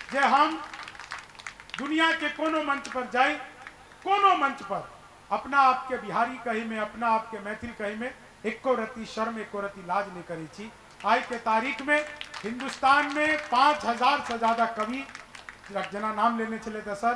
जे हम दुनिया के कोनो मंच पर जाए, कोनो मंच पर अपना आपके बिहारी कही में, अपना आपके मैथिल कही में एको रति शर्म, एको रति लाज नहीं करी छी। आज के तारीख में हिंदुस्तान में 5000 से ज्यादा कवि जना नाम लेने चले थे सर,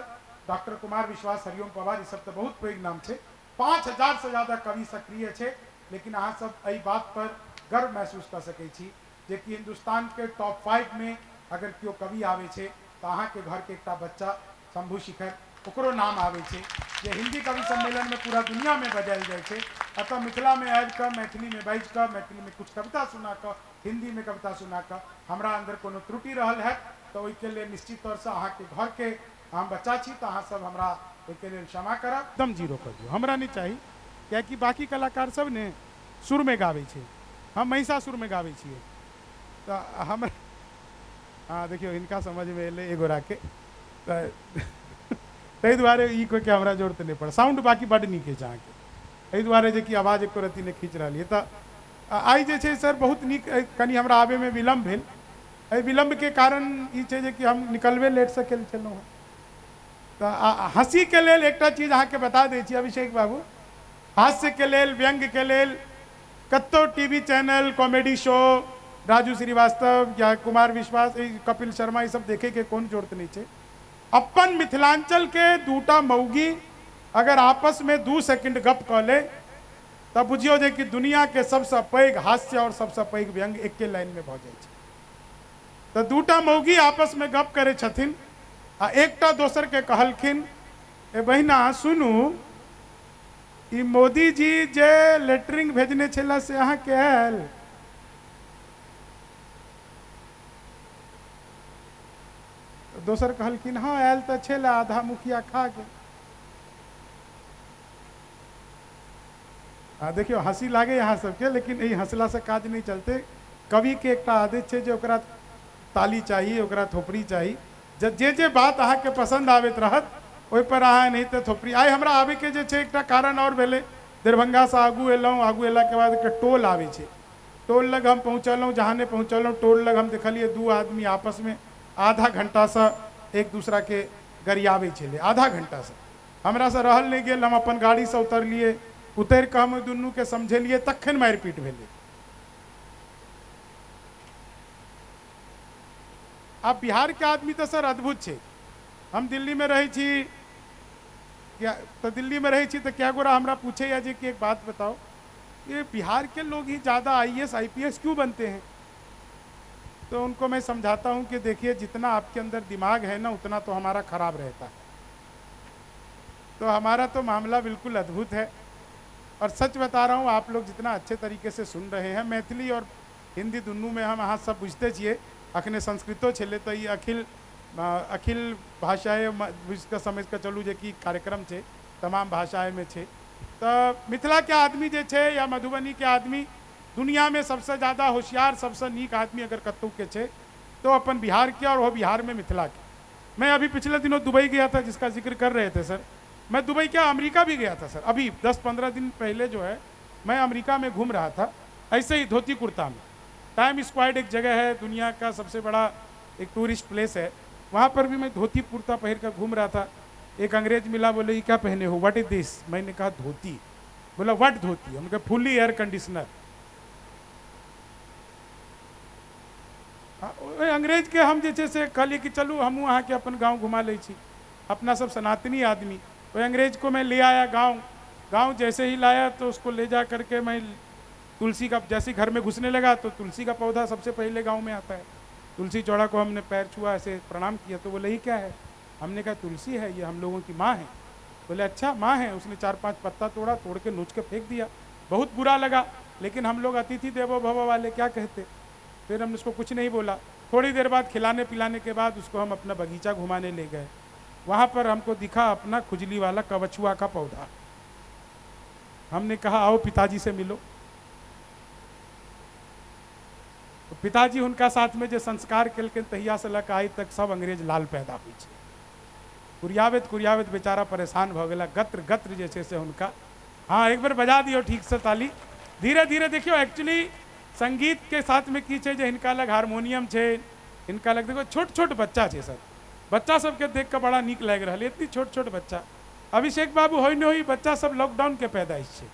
डॉक्टर कुमार विश्वास, हरिओम पवार, ये सब तो बहुत पैघ नाम है। 5000 से ज्यादा कवि सक्रिय है, लेकिन अहाँ सब एहि बात पर गर्व महसूस कर सकै छी जे कि हिंदुस्तान के टॉप 5 में अगर क्यों कवि आवे छे तो अहाँ के घर के एक बच्चा शंभू शिखर ओकरो नाम आवे छे, जे हिंदी कवि सम्मेलन में पूरा दुनिया में बजायल जाए छे। अतः मिथिला में आबि कऽ, मैथिली में बाजि कऽ, मैथिली में कुछ कविता सुना कऽ, हिंदी में कविता सुना कऽ हमरा अंदर कोनो त्रुटि रहल है तो ओहिके लेल निश्चित तौर से अहाँ के घर के हम बच्चा छी, तो अहाँ सब हमरा ओहिके लेल क्षमा करब, एकदम जीरो कर दियौ, हमरा नहीं चाहिए। कियाकि बाकी कलाकार सब ने सुर में गावे छे, हम महिषासुर में गावे छिए, तो हम हाँ देखियो इनका समझ में एले एगो राके ताहि दुआरे ई कोई के हमरा जोड़ते नहीं पड़े। साउंड बाकी बड़ नीक है अहाँ के, एहि दुआरे जे कि आवाज एको रत्ती नहीं खींच रही है। तो आई जे छे सर बहुत नीक, कनी हमरा आबे में विलम्ब भेल। एहि विलम्ब के कारण ई छे जे कि हम निकलबे लेट से केल छलहुँ हँ। तो हंसी के लेल एकटा चीज अहाँ के बता दै छी अभिषेक बाबू, हास्य के लेल, व्यंग के लेल कतो TV channel, comedy show, Raju Srivastava या कुमार विश्वास, कपिल शर्मा, ये सब देखे के कौन जरूरत नहीं है। अपन मिथिलांचल के दूटा मौगी अगर आपस में 2 सेकंड गप कऽ ले तब बुझियो जे कि दुनिया के सबसे पैघ हास्य और सबसे पैघ व्यंग एके लाइन में भऽ जाइ छै। तो दूटा मौगी आपस में गप करे छथिन आ एकटा दोसर के कहलखिन, ए बहिना सुनू, ई मोदी जी जे लेटरिंग भेजने छला से अहाँ के आयल? दोसर कहलखिन हाँ आयल तो छेला, आधा मुखिया खा के। देखियो हंसी लागे यहाँ सबके, लेकिन यही हंसला से काज नहीं चलते। कवि के एक आदत है जो ओकरा ताली चाहिए, ओकरा थोपड़ी चाहिए। जे जे बात अहाँ के पसंद आबैत रहत ओहि पर अहाँ नहीं तो थोपड़ी। आइ हमरा आबे के जे छे एकटा कारण और भेले, दरभंगा से आगू एलहुँ, आगू एला के बाद एक टोल आवे छे, टोल लग हम पहुँचलहुँ, जहाँ ने पहुँचलहुँ टोल लग हम देखलिए 2 आदमी आपस में आधा घंटा से एक दूसरा के गरियाबे छे, आधा घंटा से। हमरा से रहल नहीं गेल, हम अपन गाड़ी से उतरलिए, उतर के हम दुनू के समझेलिए, तखन मारपीट भेले। अब बिहार के आदमी तो सर अद्भुत छे। हम दिल्ली में रही छी, क्या तो दिल्ली में रही छी तो क्या गोरा हमरा पूछे या जी कि एक बात बताओ, ये बिहार के लोग ही ज़्यादा IAS IPS क्यों बनते हैं? तो उनको मैं समझाता हूँ कि देखिए जितना आपके अंदर दिमाग है ना उतना तो हमारा खराब रहता है। तो हमारा तो मामला बिल्कुल अद्भुत है। और सच बता रहा हूँ, आप लोग जितना अच्छे तरीके से सुन रहे हैं, मैथिली और हिंदी दुनू में हम अहाँ सब बुझते छिए, अखने संस्कृतो छे तो ये अखिल भाषाएं बुझ के समझ के चलू जे कि कार्यक्रम छे, तमाम भाषाएं में छे। तो मिथिला के आदमी जे छे या मधुबनी के आदमी दुनिया में सबसे ज़्यादा होशियार, सबसे नीक आदमी अगर कतौ के छे तो अपन बिहार के, और वो बिहार में मिथिला के। मैं अभी पिछले दिनों दुबई गया था, जिसका जिक्र कर रहे थे सर। मैं दुबई क्या अमेरिका भी गया था सर, अभी 10-15 दिन पहले जो है मैं अमेरिका में घूम रहा था, ऐसे ही धोती कुर्ता में। टाइम स्क्वायर एक जगह है, दुनिया का सबसे बड़ा एक टूरिस्ट प्लेस है, वहाँ पर भी मैं धोती कुर्ता पहन कर घूम रहा था। एक अंग्रेज मिला, बोले ये क्या पहने हो, व्हाट इज दिस? मैंने कहा धोती। बोला व्हाट धोती? हमने कहा फुल्ली एयर कंडीशनर। अंग्रेज के हम जैसे से कहलिए कि चलू हम वहाँ के अपन गाँव घुमा ले छी, अपना सब सनातनी आदमी। तो अंग्रेज को मैं ले आया गाँव जैसे ही लाया तो उसको ले जा करके मैं तुलसी का, जैसे घर में घुसने लगा तो तुलसी का पौधा सबसे पहले गांव में आता है। तुलसी चौड़ा को हमने पैर छुआ, ऐसे प्रणाम किया, तो बोले ये क्या है? हमने कहा तुलसी है, ये हम लोगों की माँ है। बोले अच्छा माँ है? उसने 4-5 पत्ता तोड़ के नोच के फेंक दिया। बहुत बुरा लगा, लेकिन हम लोग अतिथि देवो भव वाले क्या कहते, फिर हमने उसको कुछ नहीं बोला। थोड़ी देर बाद खिलाने पिलाने के बाद उसको हम अपना बगीचा घुमाने ले गए। वहाँ पर हमको दिखा अपना खुजली वाला कवछुआ का पौधा। हमने कहा आओ पिताजी से मिलो। तो पिताजी उनका साथ में जो संस्कार केलकिन तहिया से लक आई तक सब अंग्रेज लाल पैदा हुई छे। कुरियावत बेचारा परेशान भ गेला, गत्र जैसे से उनका। हाँ एक बार बजा दियो ठीक से ताली। धीरे धीरे देखियो एक्चुअली संगीत के साथ में की छे जे इनका लग हारमोनियम छे, इनका लग देखो छोट छोट बच्चा छे सर, बच्चा सबके देख के बड़ा नीक लग रहा है, इतनी छोट छोट बच्चा। अभिषेक बाबू होई न होई बच्चा सब लॉकडाउन के पैदाइश से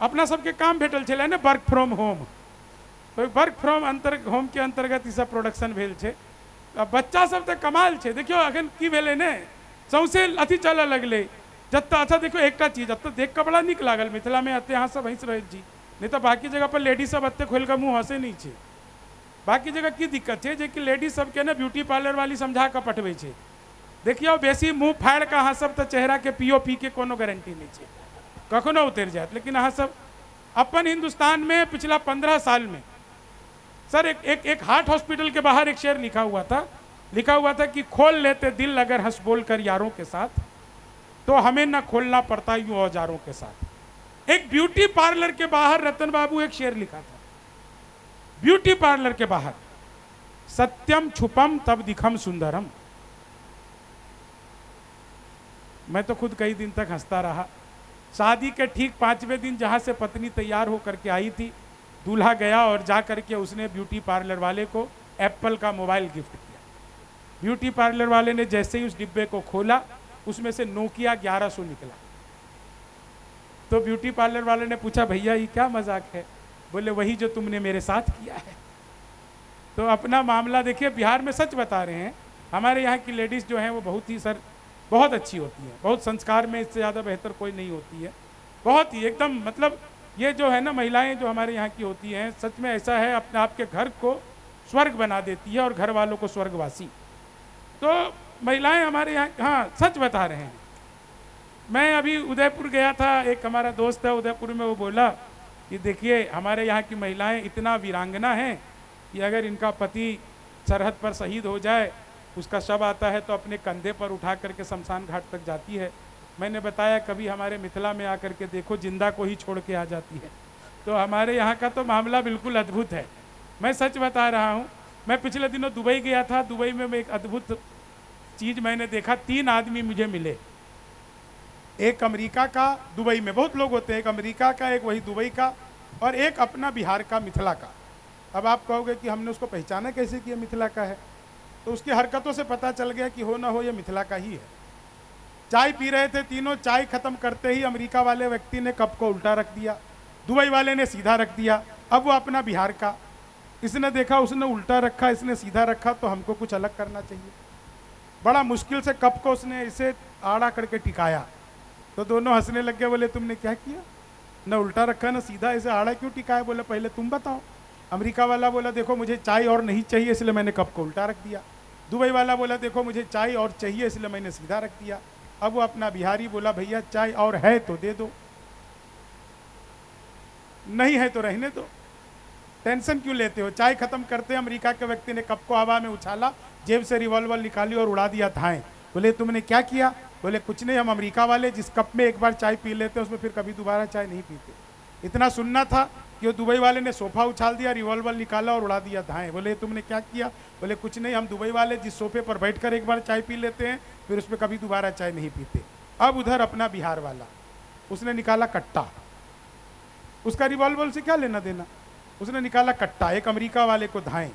अपना सबके काम भेटल छलै ने, वर्क फ्रॉम होम, तो वर्क फ्रॉम होम के अंतर्गत ई सब प्रोडक्शन भेल छै। अब बच्चा सब तो कमाल छै, देखियो अखन की भेलै ने, सौंसे अथी चलऽ लगलै जत्ता। अच्छा देखो एकटा चीज एतऽ देख कऽ बड़ा नीक लागल, मिथिला में एते अहाँ सब हँसि रहल छी, नहीं तो बाकी जगह पर लेडीज सब एते खोल कऽ मुँह हंसे नहीं छै। बाकी जगह की दिक्कत है जे कि लेडीज सबके ने ब्यूटी पार्लर वाली समझा कऽ पठबै छै। देखियो बेसी मुँह फाड़ि कऽ अहाँ सब तऽ चेहरा के पीओपी के कोनो गारंटी नहीं छै, कखनो उतरि जायत। लेकिन अहाँ सब अपन हिंदुस्तान में पिछला 15 साल में सर एक हार्ट हॉस्पिटल के बाहर एक शेर लिखा हुआ था कि खोल लेते दिल अगर हंस बोल कर यारों के साथ, तो हमें ना खोलना पड़ता यूं औजारों के साथ। एक ब्यूटी पार्लर के बाहर रतन बाबू एक शेर लिखा था, ब्यूटी पार्लर के बाहर, सत्यम छुपम तब दिखम सुंदरम। मैं तो खुद कई दिन तक हंसता रहा। शादी के ठीक 5वें दिन जहां से पत्नी तैयार होकर के आई थी, दूल्हा गया और जा करके उसने ब्यूटी पार्लर वाले को एप्पल का मोबाइल गिफ्ट किया। ब्यूटी पार्लर वाले ने जैसे ही उस डिब्बे को खोला, उसमें से नोकिया 1100 निकला। तो ब्यूटी पार्लर वाले ने पूछा, भैया ये क्या मजाक है? बोले वही जो तुमने मेरे साथ किया है। तो अपना मामला देखिए, बिहार में सच बता रहे हैं, हमारे यहाँ की लेडीज़ जो हैं वो बहुत ही सर बहुत अच्छी होती है, बहुत संस्कार में इससे ज़्यादा बेहतर कोई नहीं होती है, बहुत ही एकदम मतलब ये जो है ना महिलाएं जो हमारे यहाँ की होती हैं, सच में ऐसा है अपने आपके घर को स्वर्ग बना देती है और घर वालों को स्वर्गवासी। तो महिलाएं हमारे यहाँ, हाँ सच बता रहे हैं। मैं अभी उदयपुर गया था, एक हमारा दोस्त है उदयपुर में, वो बोला कि देखिए हमारे यहाँ की महिलाएं इतना वीरांगना हैं कि अगर इनका पति सरहद पर शहीद हो जाए, उसका शव आता है तो अपने कंधे पर उठा करके शमशान घाट तक जाती है। मैंने बताया कभी हमारे मिथिला में आकर के देखो, जिंदा को ही छोड़ के आ जाती है। तो हमारे यहाँ का तो मामला बिल्कुल अद्भुत है, मैं सच बता रहा हूँ। मैं पिछले दिनों दुबई गया था, दुबई में एक अद्भुत चीज़ मैंने देखा। 3 आदमी मुझे मिले, एक अमेरिका का, दुबई में बहुत लोग होते हैं, एक अमेरिका का, एक वही दुबई का, और एक अपना बिहार का, मिथिला का। अब आप कहोगे कि हमने उसको पहचाना कैसे कि ये मिथिला का है? तो उसकी हरकतों से पता चल गया कि हो ना हो ये मिथिला का ही है। चाय पी रहे थे तीनों, चाय खत्म करते ही अमेरिका वाले व्यक्ति ने कप को उल्टा रख दिया, दुबई वाले ने सीधा रख दिया। अब वो अपना बिहार का, इसने देखा उसने उल्टा रखा, इसने सीधा रखा, तो हमको कुछ अलग करना चाहिए। बड़ा मुश्किल से कप को उसने इसे आड़ा करके टिकाया, तो दोनों हंसने लग गए। बोले तुमने क्या किया, न उल्टा रखा न सीधा, इसे आड़ा क्यों टिकाया? बोले पहले तुम बताओ। अमेरिका वाला बोला देखो मुझे चाय और नहीं चाहिए इसलिए मैंने कप को उल्टा रख दिया। दुबई वाला बोला देखो मुझे चाय और चाहिए इसलिए मैंने सीधा रख दिया। अब वो अपना बिहारी बोला भैया चाय और है तो दे दो, नहीं है तो रहने दो, टेंशन क्यों लेते हो? चाय खत्म करते अमेरिका के व्यक्ति ने कप को हवा में उछाला, जेब से रिवॉल्वर निकाली और उड़ा दिया धाएं। बोले तुमने क्या किया? बोले कुछ नहीं, हम अमेरिका वाले जिस कप में एक बार चाय पी लेते हैं उसमें फिर कभी दोबारा चाय नहीं पीते। इतना सुनना था कि वो दुबई वाले ने सोफा उछाल दिया, रिवॉल्वर निकाला और उड़ा दिया धाएं। बोले तुमने क्या किया? बोले कुछ नहीं, हम दुबई वाले जिस सोफे पर बैठकर एक बार चाय पी लेते हैं फिर उसमें कभी दोबारा चाय नहीं पीते। अब उधर अपना बिहार वाला, उसने निकाला कट्टा, उसका रिवॉल्वर से क्या लेना देना, उसने निकाला कट्टा, एक अमेरिका वाले को धाएं,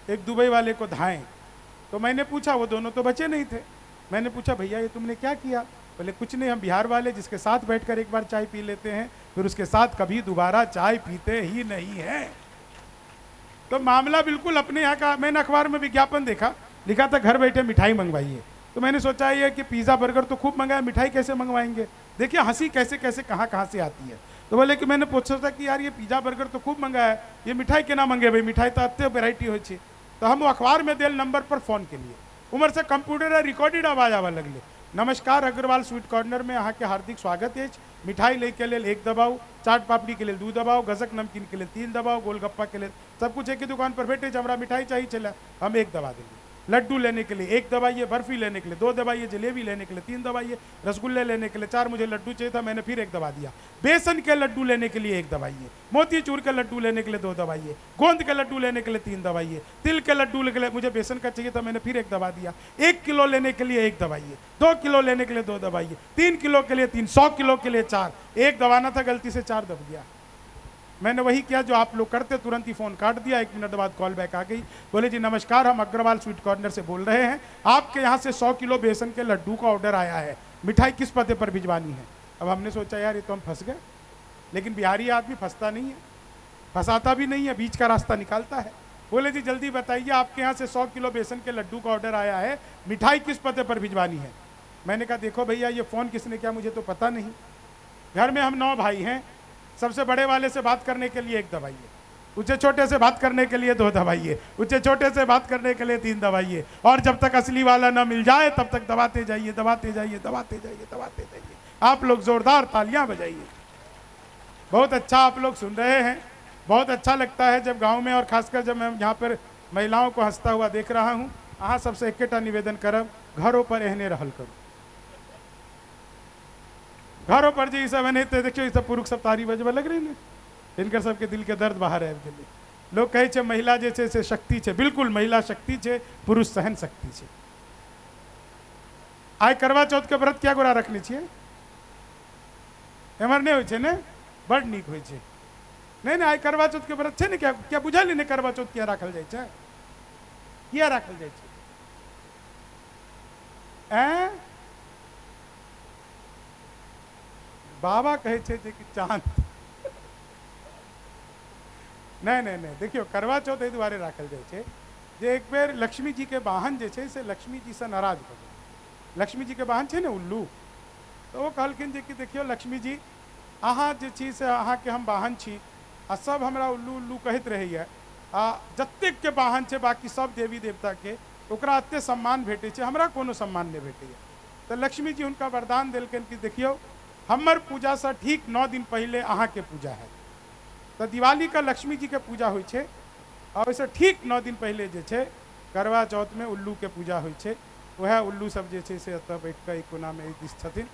एक दुबई वाले को धाएं। तो मैंने पूछा, वो दोनों तो बचे नहीं थे, मैंने पूछा भैया ये तुमने क्या किया? बोले कुछ नहीं, हम बिहार वाले जिसके साथ बैठकर एक बार चाय पी लेते हैं फिर उसके साथ कभी दोबारा चाय पीते ही नहीं है। तो मामला बिल्कुल अपने यहाँ का। मैंने अखबार में विज्ञापन देखा, लिखा था घर बैठे मिठाई मंगवाइए। तो मैंने सोचा ये कि पिज़्ज़ा बर्गर तो खूब मंगाया, मिठाई कैसे मंगवाएंगे? देखिए हंसी कैसे कैसे कहाँ से आती है। तो बोले कि मैंने पूछा था कि यार ये पिज़्ज़ा बर्गर तो खूब मंगाया है, ये मिठाई के ना मंगे भाई, मिठाई तो अत्ते वेराइटी हो। तो हम अखबार में देल नंबर पर फोन के लिए उमर से कंप्यूटर रिकॉर्डेड आवाज आवा लगले, नमस्कार अग्रवाल स्वीट कॉर्नर में अहाँ के हार्दिक स्वागत है। मिठाई ले के लिए 1 दबाओ, चाट पापड़ी के लिए 2 दबाओ, गजक नमकीन के लिए 3 दबाओ, गोलगप्पा के लिए सब कुछ एक ही दुकान पर बैठे। हमारा मिठाई चाहिए चला, हम 1 दबा देंगे। लड्डू लेने के लिए 1 दबाइए, बर्फी लेने के लिए 2 दबाइए, जलेबी लेने के लिए 3 दबाइए, रसगुल्ले लेने के लिए 4, मुझे लड्डू चाहिए था मैंने फिर 1 दबा दिया। बेसन के लड्डू लेने के लिए 1 दबाइए, मोतीचूर के लड्डू लेने के लिए 2 दबाइए, गोंद के लड्डू लेने के लिए 3 दबाइए, तिल के लड्डू के लिए मुझे बेसन का चाहिए था मैंने फिर 1 दबा दिया। 1 किलो लेने के लिए 1 दबाइए, 2 किलो लेने के लिए 2 दबाइए, 3 किलो के लिए 3, 100 किलो के लिए 4। 1 दबाना था गलती से 4 दब गया। मैंने वही किया जो आप लोग करते, तुरंत ही फ़ोन काट दिया, 1 मिनट बाद कॉल बैक आ गई। बोले जी नमस्कार, हम अग्रवाल स्वीट कॉर्नर से बोल रहे हैं, आपके यहाँ से 100 किलो बेसन के लड्डू का ऑर्डर आया है, मिठाई किस पते पर भिजवानी है। अब हमने सोचा यार ये तो हम फंस गए, लेकिन बिहारी आदमी फंसता नहीं है, फंसाता भी नहीं है, बीच का रास्ता निकालता है। बोले जी जल्दी बताइए, आपके यहाँ से 100 किलो बेसन के लड्डू का ऑर्डर आया है, मिठाई किस पते पर भिजवानी है। मैंने कहा देखो भैया ये फ़ोन किसने किया मुझे तो पता नहीं, घर में हम 9 भाई हैं, सबसे बड़े वाले से बात करने के लिए 1 दबाइए, ऊंचे छोटे से बात करने के लिए 2 दबाइए, ऊंचे छोटे से बात करने के लिए 3 दबाइए, और जब तक असली वाला ना मिल जाए तब तक दबाते जाइए, दबाते जाइए, दबाते जाइए, दबाते जाइए। आप लोग जोरदार तालियां बजाइए। बहुत अच्छा आप लोग सुन रहे हैं, बहुत अच्छा लगता है जब गांव में, और खासकर जब मैं यहाँ पर महिलाओं को हंसता हुआ देख रहा हूँ। अहाँ सबसे एकेटा निवेदन करब, घरों पर एहने रहल करूँ, घरों पर जी सब नहीं तो देखियो सब पुरुष सब तारी बजबे लग रही ने, इनकर सबके दिल के दर्द बाहर आबि गेलै। लोग कहै छै महिला जे छै से शक्ति छै, बिल्कुल महिला शक्ति छै, पुरुष सहन शक्ति छै। आइ करवा चौथ के व्रत क्या गोरा रखने छियै, एमहर नहीं होइ छै ने, बड़ नीक होइ छै। नहीं नहीं आइ करवा चौथ के व्रत छै ने, क्या बुझल ने करवा चौथ किया राखल जाइ छै, किया राखल जाइ छै। बाबा कहे छे कि चांद नहीं नहीं नहीं देखियो करवा चौथ एहि दुआरे राखल जाइ छै जे एक बेर लक्ष्मी जी के वाहन जे छै से लक्ष्मी जी से नाराज भ गेल। लक्ष्मी जी के वाहन छै ने उल्लू, तो वो कहलखिन जे कि देखियो लक्ष्मी जी अहाँ जे छी से अहाँ के हम वाहन छी, आ सब हमरा उल्लू उल्लू कहैत रहैया, आ जतेक के वाहन छै बाकी सब देवी देवता के ओकरा एते सम्मान भेटै छै, हमरा कोनो सम्मान नहीं भेटैया। तो लक्ष्मी जी हुनका वरदान देलखिन कि देखियो हमर पूजा से ठीक 9 दिन पहले अहाँ के पूजा है, तो दिवाली का लक्ष्मी जी के पूजा होइ छै, और वैसे ठीक 9 दिन पहले जे छै करवा चौथ में उल्लू के पूजा होइ छै। वह उल्लू सब जे छै से एतऽ बैठ कऽ एक कोना में दिस छथिन,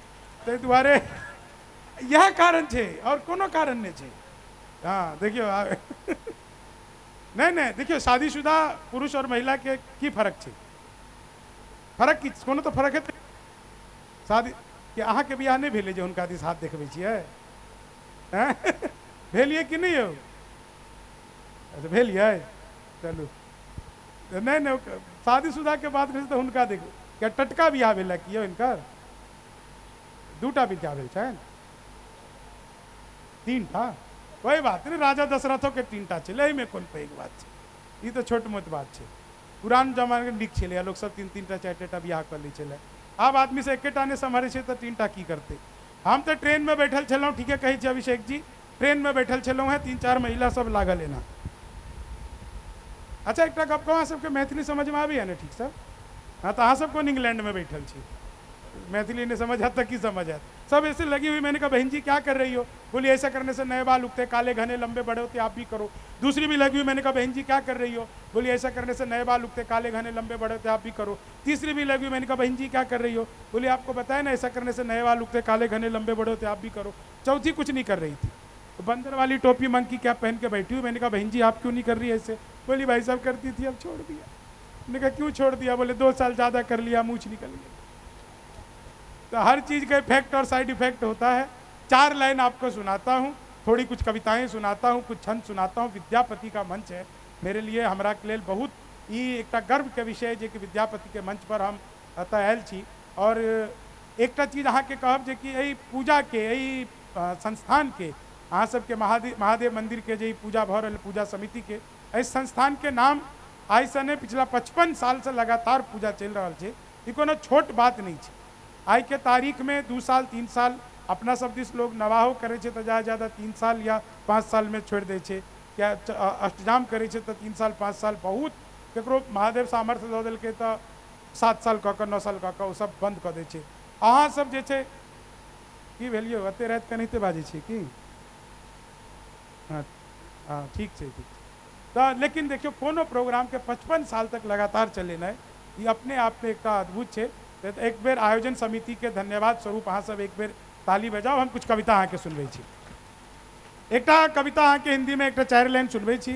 ताहि दुआरे यह कारण छै और कोनो कारण नहीं छै। हाँ देखियो नहीं नहीं देखियो शादीशुदा पुरुष और महिला के की फर्क छै, फर्क की कोनो तो फर्क है। शादी कि अहाँ के बियाह नहीं भेलै जे हुनका दिस हाथ देखबै छियै, भेलियै कि नहीं यौ, अच्छा भेलियै, चलू नहीं नहीं शादीशुदा के बात करै तऽ हुनका देखू, क्या टटका बियाह भेलै कि यौ हिनकर, 2टा बियाह भेल छनि, 3टा, कोई बात नहीं, राजा दशरथो के 3टा छलै, एहिमे कोन पैघ बात छै, ई तऽ छोट मोट बात छै। पुरान जमाना के नीक छलै, लोग सब 3-3टा 4टा बियाह कर लै छलै, आब आदमी से एकेटा ने सम्हारै छै तऽ 3टा की करते। हम तो ट्रेन में बैठल छलहुँ, ठीके कहै छै अभिषेक जी, ट्रेन में बैठल छलहुँ हैं, 3-4 महिला सब लागल एना। अच्छा एक गप कहू, अहाँ सबके मैथिली समझ में आबैया ने ठीक सब, हाँ तो अहाँ सब कोन इंग्लैंड में बैठल छी, मैथिली नहीं समझ आता की समझ आत, सब ऐसे लगी हुई। मैंने कहा बहन जी क्या कर रही हो, बोली ऐसा करने से नए बाल उगते, काले घने लंबे बड़े होते, आप भी करो। दूसरी भी लगी हुई, मैंने कहा बहन जी क्या कर रही हो, बोली ऐसा करने से नए बाल उगते, काले घने लंबे बड़े होते, आप भी करो। तीसरी भी लगी हुई, मैंने कहा बहन जी क्या कर रही हो, बोली आपको बताया ना ऐसा करने से नए बाल उगते, काले घने लंबे बड़े होते, आप भी करो। चौथी कुछ नहीं कर रही थी, तो बंदर वाली टोपी मंकी कैप पहन के बैठी हुई। मैंने कहा बहन जी आप क्यों नहीं कर रही ऐसे, बोली भाई साहब करती थी अब छोड़ दिया। मैंने कहा क्यों छोड़ दिया, बोले 2 साल ज़्यादा कर लिया, मूछ निकल गई। तो हर चीज़ का इफेक्ट और साइड इफेक्ट होता है। 4 लाइन आपको सुनाता हूँ, थोड़ी कुछ कविताएं सुनाता हूँ, कुछ छंद सुनाता हूँ। विद्यापति का मंच है मेरे लिए, हमरा के लिए बहुत ही एक गर्व के विषय जे कि विद्यापति के मंच पर हम अतः आयल छी। और एक चीज़ अहाँ के कहब जे कि यही पूजा के, यही संस्थान के, अहाँ सबके महादेव मंदिर के जे पूजा भ रहा, पूजा समिति के, इस संस्थान के नाम आई से नहीं पिछला 55 साल से लगातार पूजा चल रहा है। ये कोनो छोट बात नहीं है। आई के तारीख में 2 साल 3 साल अपना सब दिस लोग नवाहो करे छे तो ज़्यादा 3 साल या 5 साल में छोड़ दे छे, क्या अष्टजाम करे छे तो 3 साल 5 साल, बहुत केकरो महादेव सामर्थ्य दऽ देलकै तो 7 साल कऽ कऽ 9 साल कऽ कऽ ओ सब बंद कऽ दै छे। अहाँ सब जे छे की भेलियो एते रात के नहिते बाजै छे की, हाँ हाँ ठीक है ठीक है। तो लेकिन देखियो कोनो प्रोग्राम के 55 साल तक लगातार चलेना है, ये अपने आप में एक अद्भुत है। तो एक बेर आयोजन समिति के धन्यवाद स्वरूप अहाँ सब एक बेर ताली बजाओ। हम कुछ कविता अहाँ के सुनबै छी। एक कविता अहाँ के हिंदी में एक 4 लाइन सुनबै छी,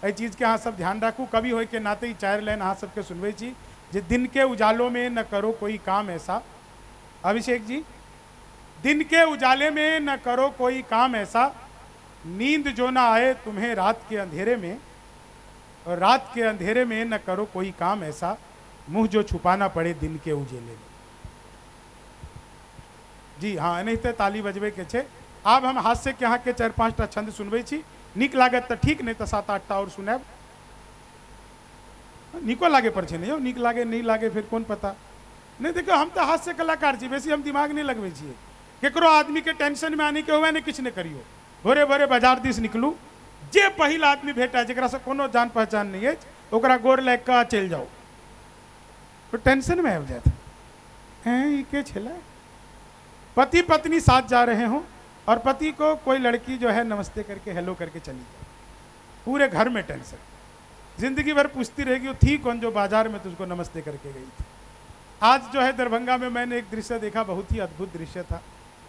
एहि चीज के अहाँ सब ध्यान राखू। कवि होय के नाते ही 4 लाइन अहाँ सबके सुनबै छी। जे दिन के उजालों में न करो कोई काम ऐसा, अभिषेक जी, दिन के उजाले में न करो कोई काम ऐसा, नींद जो ना आए तुम्हें रात के अंधेरे में, और रात के अंधेरे में न करो कोई काम ऐसा, मुंह जो छुपाना पड़े दिन के उजेले में। जी हाँ, नहीं तो ताली बजबे के छे। आब हम हास्य के यहाँ के 4-5टा छंद सुनबे छी। नीक लागत तो ठीक, नहीं तो 7-8टा और सुनाब। नीको लागे पर छे नहीं, नीक लागे नहीं लागे फिर कौन पता। नहीं देखो, हम तो हास्य कलाकार छी, बेसी हम दिमाग नहीं लगबे छिए। केकरो आदमी के टेंशन में आने के हुए ने किछु नहीं करियो। भोरे भोरे बाजार दिस निकलू, जे पहिल आदमी भेटा जेकरा से कोनो जान पहचान नहीं है, ओकरा गोर लग के चल जाओ, तो टेंशन में आबि जात हैं। ई के छला? पति पत्नी साथ जा रहे हो और पति को कोई लड़की जो है नमस्ते करके हेलो करके चली जाए, पूरे घर में टेंशन। जिंदगी भर पूछती रहेगी वो थी कौन जो बाजार में तुझको नमस्ते करके गई थी। आज जो है दरभंगा में मैंने एक दृश्य देखा, बहुत ही अद्भुत दृश्य था।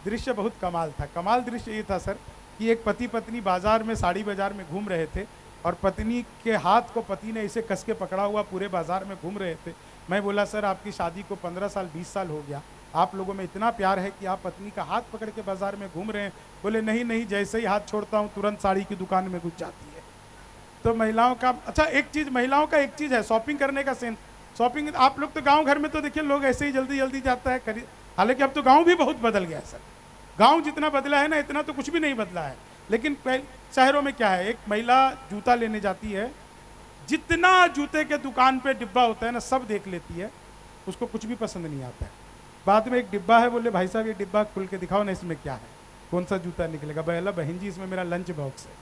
दृश्य बहुत कमाल था। कमाल दृश्य ये था सर कि एक पति पत्नी बाजार में, साड़ी बाजार में घूम रहे थे और पत्नी के हाथ को पति ने इसे कस के पकड़ा हुआ पूरे बाजार में घूम रहे थे। मैं बोला सर आपकी शादी को 15 साल 20 साल हो गया, आप लोगों में इतना प्यार है कि आप पत्नी का हाथ पकड़ के बाजार में घूम रहे हैं? बोले नहीं नहीं, जैसे ही हाथ छोड़ता हूँ तुरंत साड़ी की दुकान में घुस जाती है। तो महिलाओं का अच्छा एक चीज़, महिलाओं का एक चीज़ है शॉपिंग करने का सेंस। शॉपिंग आप लोग तो गांव घर में तो देखिए लोग ऐसे ही जल्दी जल्दी जाता है खरीद। हालांकि अब तो गांव भी बहुत बदल गया है सर। गांव जितना बदला है ना, इतना तो कुछ भी नहीं बदला है। लेकिन शहरों में क्या है, एक महिला जूता लेने जाती है, जितना जूते के दुकान पे डिब्बा होता है ना सब देख लेती है, उसको कुछ भी पसंद नहीं आता है। बाद में एक डिब्बा है, बोले भाई साहब ये डिब्बा खुल के दिखाओ ना, इसमें क्या है, कौन सा जूता निकलेगा? बोला बहन जी इसमें मेरा लंच बॉक्स है।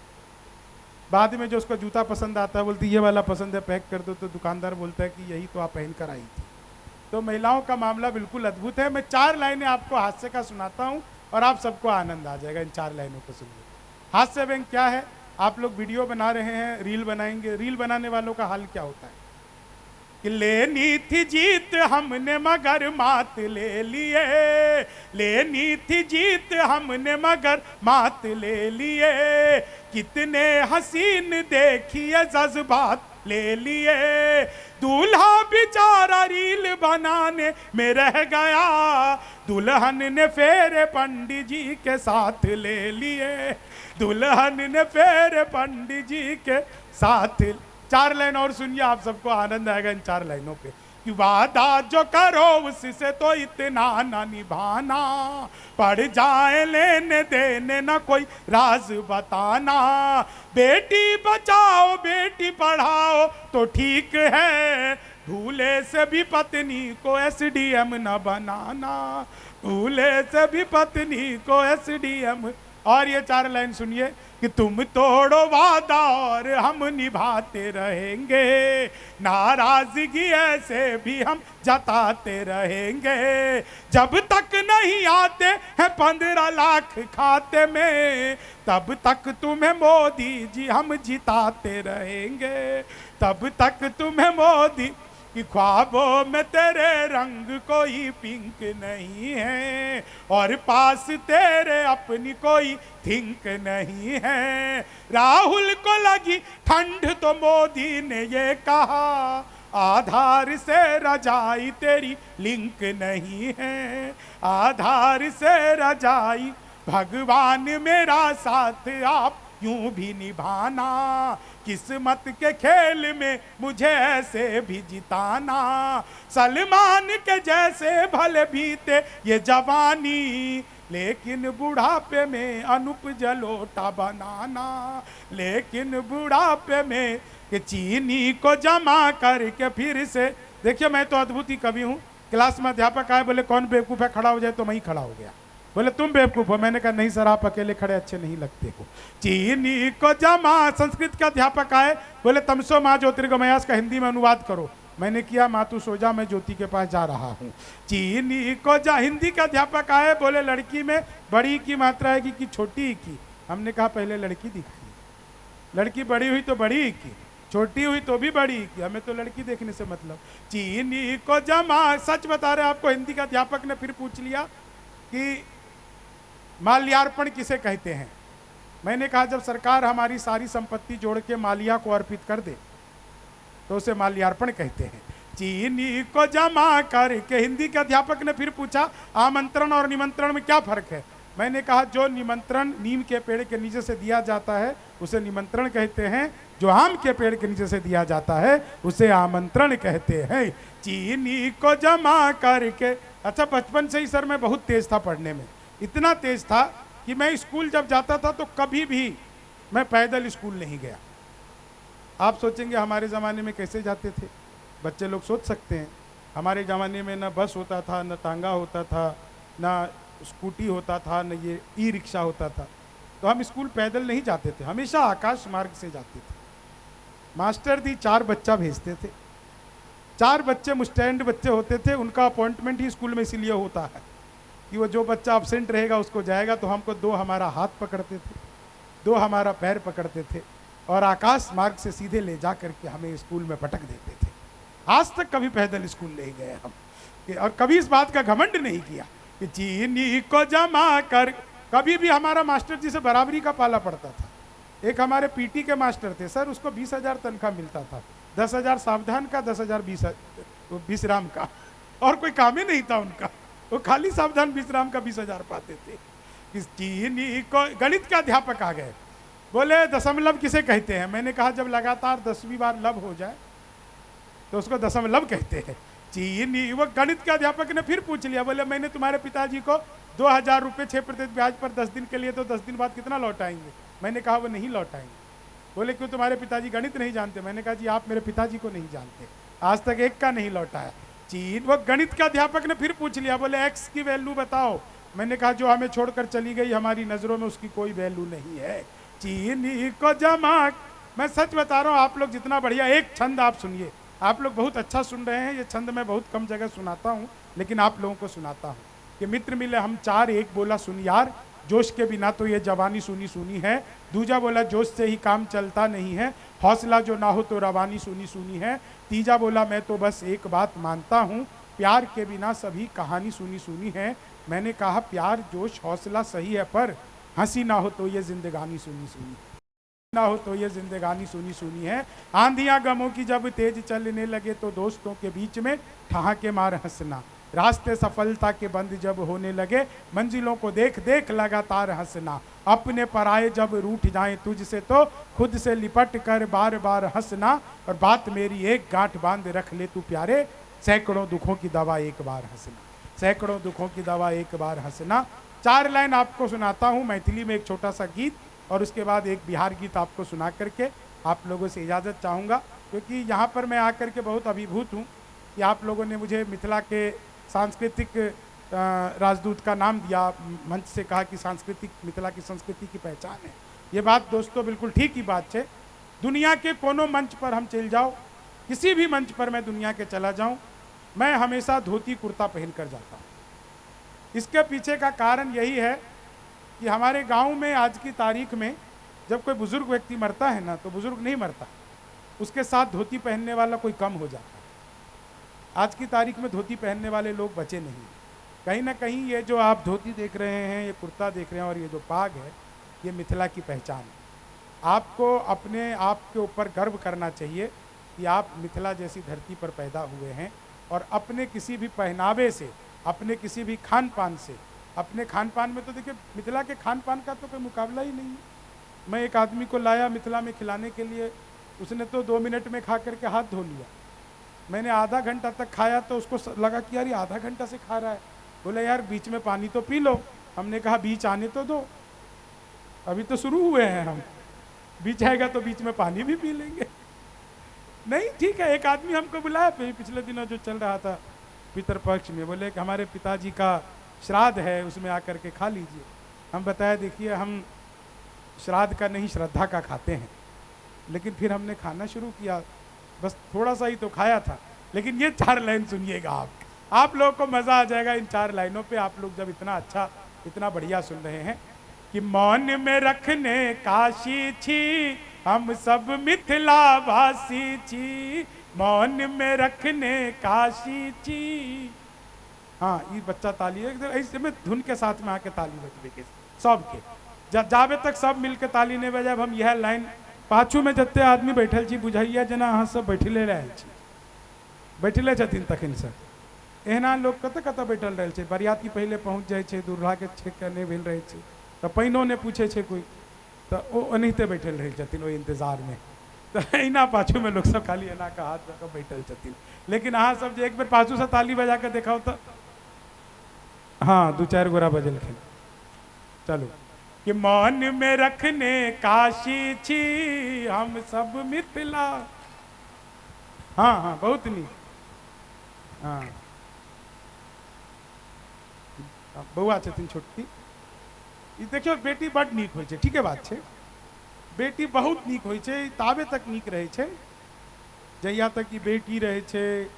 बाद में जो उसको जूता पसंद आता है बोलती ये वाला पसंद है, पैक कर दो। तो दुकानदार बोलता है कि यही तो आप पहन कर आई थी। तो महिलाओं का मामला बिल्कुल अद्भुत है। मैं 4 लाइनें आपको हास्य का सुनाता हूँ और आप सबको आनंद आ जाएगा इन 4 लाइनों को सुनिए। हास्य बैंक क्या है? आप लोग वीडियो बना रहे हैं, रील बनाएंगे, रील बनाने वालों का हाल क्या होता है कि लेनी थी जीत हमने मगर मात ले लिए, लेनी थी जीत हमने मगर मात ले लिए, कितने हसीन देखिए जज्बात ले लिए, दूल्हा बेचारा रील बनाने में रह गया, दुल्हन ने फेरे पंडित जी के साथ ले लिए, दुल्हन ने फेरे पंडित जी के साथ। 4 लाइन और सुनिए, आप सबको आनंद आएगा इन 4 लाइनों पे। कि वादा जो करो उससे तो इतना ना निभाना, पड़ जाए लेने देने ना कोई राज बताना, बेटी बचाओ बेटी पढ़ाओ तो ठीक है, भूले से भी पत्नी को SDM न बनाना, भूले से भी पत्नी को SDM। और ये 4 लाइन सुनिए कि तुम तोड़ो वादा और हम निभाते रहेंगे, नाराजगी ऐसे भी हम जताते रहेंगे, जब तक नहीं आते हैं 15 लाख खाते में, तब तक तुम्हें मोदी जी हम जिताते रहेंगे, तब तक तुम्हें मोदी कि ख्वाबों में तेरे रंग कोई पिंक नहीं है, और पास तेरे अपनी कोई थिंक नहीं है, राहुल को लगी ठंड तो मोदी ने ये कहा, आधार से रजाई तेरी लिंक नहीं है, आधार से रजाई, भगवान मेरा साथ आप यूं भी निभाना, किस्मत के खेल में मुझे ऐसे भी जिताना, सलमान के जैसे भले बीते ये जवानी, लेकिन बुढ़ापे में अनूप जलोटा बनाना, लेकिन बुढ़ापे में कि चीनी को जमा करके फिर से। देखिए मैं तो अद्भुत ही कवि हूँ। क्लास में अध्यापक आए, बोले कौन बेवकूफ़ है, खड़ा हो जाए, तो मैं ही खड़ा हो गया। बोले तुम बेवकूफ़ हो। मैंने कहा नहीं सर, आप अकेले खड़े अच्छे नहीं लगते हो। चीनी को जमा, संस्कृत के अध्यापक आए, बोले तमसो माँ ज्योतिर्गमयास का हिंदी में अनुवाद करो। मैंने किया, माँ तू सो जा, मैं ज्योति के पास जा रहा हूँ। चीनी को जा, हिंदी के अध्यापक आए, बोले लड़की में बड़ी की मात्रा है कि छोटी की। हमने कहा पहले लड़की दिखाई, लड़की बड़ी हुई तो बड़ी की, छोटी हुई तो भी बड़ी की, हमें तो लड़की देखने से मतलब। चीनी को जमा, सच बता रहे आपको, हिंदी का अध्यापक ने फिर पूछ लिया कि माल्यार्पण किसे कहते हैं। मैंने कहा जब सरकार हमारी सारी संपत्ति जोड़ के मालिया को अर्पित कर दे तो उसे माल्यार्पण कहते हैं। चीनी को जमा करके, हिंदी के अध्यापक ने फिर पूछा आमंत्रण और निमंत्रण में क्या फर्क है। मैंने कहा जो निमंत्रण नीम के पेड़ के नीचे से दिया जाता है उसे निमंत्रण कहते हैं, जो आम के पेड़ के नीचे से दिया जाता है उसे आमंत्रण कहते हैं। चीनी को जमा करके। अच्छा, बचपन से ही सर मैं बहुत तेज था पढ़ने में, इतना तेज था कि मैं स्कूल जब जाता था तो कभी भी मैं पैदल स्कूल नहीं गया। आप सोचेंगे हमारे ज़माने में कैसे जाते थे, बच्चे लोग सोच सकते हैं। हमारे ज़माने में न बस होता था, न तांगा होता था, न स्कूटी होता था, न ये ई रिक्शा होता था। तो हम स्कूल पैदल नहीं जाते थे, हमेशा आकाश मार्ग से जाते थे। मास्टर दी 4 बच्चा भेजते थे, 4 बच्चे मुस्टैंड बच्चे होते थे। उनका अपॉइंटमेंट ही स्कूल में इसीलिए होता है कि वो जो बच्चा एब्सेंट रहेगा उसको जाएगा। तो हमको 2 हमारा हाथ पकड़ते थे, 2 हमारा पैर पकड़ते थे और आकाश मार्ग से सीधे ले जा करके हमें स्कूल में पटक देते थे। आज तक कभी पैदल स्कूल नहीं गए हम, और कभी इस बात का घमंड नहीं किया कि चीनी को जमा कर। कभी भी हमारा मास्टर जी से बराबरी का पाला पड़ता था। एक हमारे पीटी के मास्टर थे सर, उसको 20,000 तनख्वाह मिलता था, 10,000 सावधान का, 10,000 विश्राम का, और कोई काम ही नहीं था उनका। वो खाली सावधान विश्राम का 20,000 पाते थे। इस चीनी को गणित के अध्यापक आ गए, बोले दशमलव किसे कहते हैं। मैंने कहा जब लगातार 10वीं बार लब हो जाए तो उसको दशमलव कहते हैं। चीनी, वो गणित के अध्यापक ने फिर पूछ लिया, बोले मैंने तुम्हारे पिताजी को 2,000 रुपये 6% ब्याज पर 10 दिन के लिए, तो 10 दिन बाद कितना लौटाएंगे। मैंने कहा वो नहीं लौटाएंगे। बोले क्यों, तुम्हारे पिताजी गणित नहीं जानते। मैंने कहा जी आप मेरे पिताजी को नहीं जानते, आज तक एक का नहीं लौटाया। चीन, वो गणित के अध्यापक ने फिर पूछ लिया, बोले एक्स की वैल्यू बताओ। मैंने कहा जो हमें छोड़कर चली गई हमारी नज़रों में उसकी कोई वैल्यू नहीं है। चीनी को जमा। मैं सच बता रहा हूँ, आप लोग जितना बढ़िया, एक छंद आप सुनिए, आप लोग बहुत अच्छा सुन रहे हैं। ये छंद मैं बहुत कम जगह सुनाता हूँ, लेकिन आप लोगों को सुनाता हूँ कि मित्र मिले हम 4, एक बोला सुन यार, जोश के बिना तो ये जवानी सुनी सुनी है। दूजा बोला जोश से ही काम चलता नहीं है, हौसला जो ना हो तो रवानी सुनी सुनी है। तीजा बोला मैं तो बस एक बात मानता हूँ, प्यार के बिना सभी कहानी सुनी सुनी है। मैंने कहा प्यार जोश हौसला सही है, पर हंसी ना हो तो ये जिंदगानी सुनी सुनी ना हो तो ये जिंदगानी सुनी सुनी है। आंधियां गमों की जब तेज चलने लगे तो दोस्तों के बीच में ठहाके मार हंसना। रास्ते सफलता के बंद जब होने लगे, मंजिलों को देख देख लगातार हंसना। अपने पराये जब रूठ जाएं तुझसे तो खुद से लिपट कर बार बार हंसना। और बात मेरी एक गांठ बांध रख ले तू प्यारे, सैकड़ों दुखों की दवा एक बार हंसना, सैकड़ों दुखों की दवा एक बार हंसना। 4 लाइन आपको सुनाता हूँ मैथिली में, एक छोटा सा गीत, और उसके बाद एक बिहार गीत आपको सुना करके आप लोगों से इजाज़त चाहूँगा, क्योंकि यहाँ पर मैं आकर के बहुत अभिभूत हूँ कि आप लोगों ने मुझे मिथिला के सांस्कृतिक राजदूत का नाम दिया, मंच से कहा कि सांस्कृतिक मिथिला की संस्कृति की पहचान है। ये बात दोस्तों बिल्कुल ठीक ही बात है। दुनिया के कोनो मंच पर हम चल जाओ, किसी भी मंच पर मैं दुनिया के चला जाऊँ, मैं हमेशा धोती कुर्ता पहन कर जाता हूँ। इसके पीछे का कारण यही है कि हमारे गांव में आज की तारीख में जब कोई बुजुर्ग व्यक्ति मरता है ना, तो बुजुर्ग नहीं मरता, उसके साथ धोती पहनने वाला कोई कम हो जाता है। आज की तारीख में धोती पहनने वाले लोग बचे नहीं। कहीं ना कहीं ये जो आप धोती देख रहे हैं, ये कुर्ता देख रहे हैं और ये जो पाग है, ये मिथिला की पहचान है। आपको अपने आप के ऊपर गर्व करना चाहिए कि आप मिथिला जैसी धरती पर पैदा हुए हैं, और अपने किसी भी पहनावे से, अपने किसी भी खान पान से, अपने खान पान में तो देखिए मिथिला के खान पान का तो कोई मुकाबला ही नहीं है। मैं एक आदमी को लाया मिथिला में खिलाने के लिए, उसने तो 2 मिनट में खा करके हाथ धो लिया। मैंने आधा घंटा तक खाया तो उसको लगा कि यार ये आधा घंटा से खा रहा है। बोले यार बीच में पानी तो पी लो। हमने कहा बीच आने तो दो, अभी तो शुरू हुए हैं हम, बीच आएगा तो बीच में पानी भी पी लेंगे। नहीं ठीक है। एक आदमी हमको बुलाया पिछले दिनों जो चल रहा था पितरपक्ष में, बोले कि हमारे पिताजी का श्राद्ध है, उसमें आकर के खा लीजिए। हम बताया देखिए हम श्राद्ध का नहीं श्रद्धा का खाते हैं। लेकिन फिर हमने खाना शुरू किया, बस थोड़ा सा ही तो खाया था। लेकिन ये 4 लाइन सुनिएगा आप लोगों को मज़ा आ जाएगा इन 4 लाइनों पे। आप लोग जब इतना अच्छा इतना बढ़िया सुन रहे हैं कि मौन में रखने काशी छी हम सब मिथिला वासी छी, मौन में रखने काशी छी। हाँ ये बच्चा ताली ऐसे में धुन के साथ में आके ताली बजबे के सबके जाबे तक सब मिलके ताली नहीं बजाब। हम यह लाइन पाछू में जते आदमी बैठल छी बुझाइया जना अहाँ सब बैठले रहे छी, बैठले छथिन तखन से एहना लोग कतऽ कतऽ बैठल रहल छै, बरियाती पहले पहुँच जाइ छै, दूल्हा के छेक नहि भेल रहै छै तऽ पानिओ नहि पूछे छै कोई, तऽ ओ ओनाहिते बैठल रहै छथिन ओहि इंतजार में। तो एना पाछू में लोग सब खाली एना का हाथ रख के बैठल छथिन। लेकिन अहाँ सब जे एक बेर पाछू से ताली बजा के देखाओ तो हाँ 2-4 गोरा बजलखिन। चलो कि मन में रखने काशी छी हम सब मिथिला। हाँ हाँ बहुत नीक। हाँ बौआ छथिन छोटकी। ई देखियो बेटी बड नीक होइ छै, ठीके बात छै, बेटी बहुत नीक होइ छै, ताबे तक नीक रहै छै जहिया तक ई बेटी रहै छै,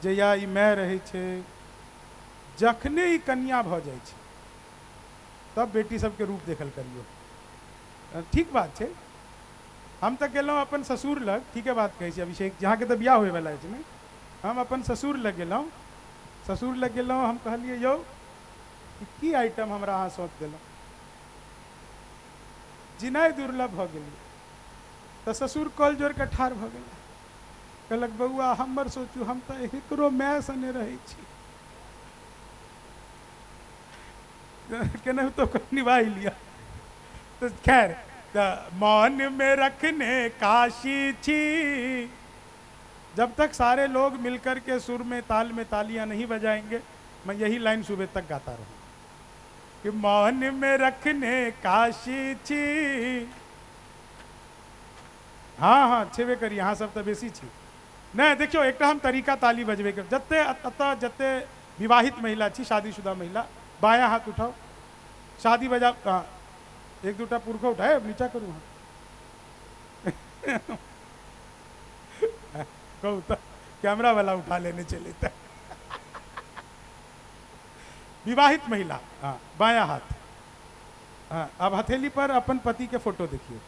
जहिया ई माय रहै छै। जखने ई कन्या भऽ जाइ छै तब बेटी सबके रूप देखल करियो। ठीक बात छै। हम तऽ गेलहुँ अपन ससुर लग, ठीके बात कहै छी अभिषेक, जहाँ के तऽ बियाह होय वाला अछि ने, हम अपन ससुर लग गेलहुँ। ससुर लग गेलहुँ, हम कहलिए यौ की आइटम हमरा अहाँ सौंप देलहुँ, जिनाइ दुर्लभ भऽ गेली। तऽ ससुर कल जोड़ के ठाढ़ भऽ गेल, कहलक बउआ हमर सोचू, हम तऽ एकरो माय सने रहै छी, केनाहितो निभाइ लिया। तो खैर मन में रखने काशी छी, जब तक सारे लोग मिलकर के सुर में ताल में तालियां नहीं बजाएंगे, मैं यही लाइन सुबह तक गाता रहूं कि मन में रखने काशी छी। हाँ हाँ छेबे करी, अहाँ सब तो बेसी छी। नहीं देखियो एक हम तरीका ताली बजबे के, जते अतः जते विवाहित महिला छी, शादीशुदा महिला, बायां हाथ उठाओ, शादी बजा। हाँ 1-2टा पुरखा उठाए, अब नीचा करूँ कहूँ तो कैमरा वाला उठा लेने चले था। विवाहित महिला, हाँ बायां हाथ। हाँ अब हथेली पर अपन पति के फोटो देखिए,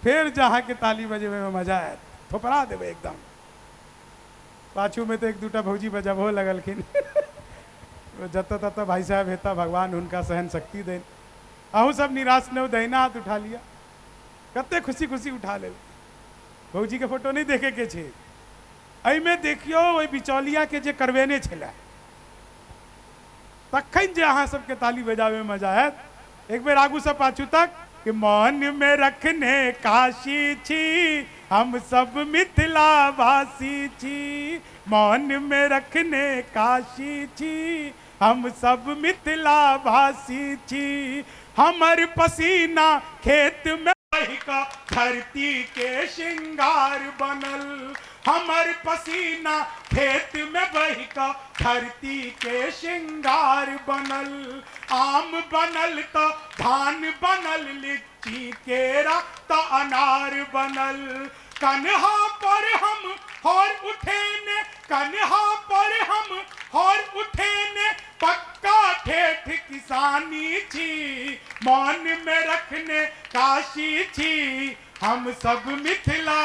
फिर जहाँ के ताली बजे में मजा आए, थोपरा देवे एकदम। पाछू में तो 1-2टा भौजी बजाबो लगलखिन। जत तत भाई साहब हेता, भगवान उनका सहन शक्ति देन। अहू सब निराश न हो, दहिना हाथ उठा लिया, कते खुशी खुशी उठा ले। भौजी के फोटो नहीं देखे के छे, एहिमे देखियो ओहि बिचौलिया के जे करवेने छले, तखन जे अहाँ सबके ताली बजावे में मजा आयत। एक बेर आगू से पाछू तक कि मन में रखने काशी छी हम सब मिथिला वासी छी, मन में रखने काशी छी हम सब मिथिला वासी छी। हमर पसीना खेत में बहि का धरती के श्रृंगार बनल, हमर पसीना खेत में बहि का धरती के श्रृंगार बनल। आम बनल तो धान बनल, लीची केरा तो अनार बनल। कन्हा पर हम हौर उठे ने, कन्हा पर हम हौर उठे ने, पक्का ठेठ किसानी छी, मन में रखने काशी छी हम सब मिथिला,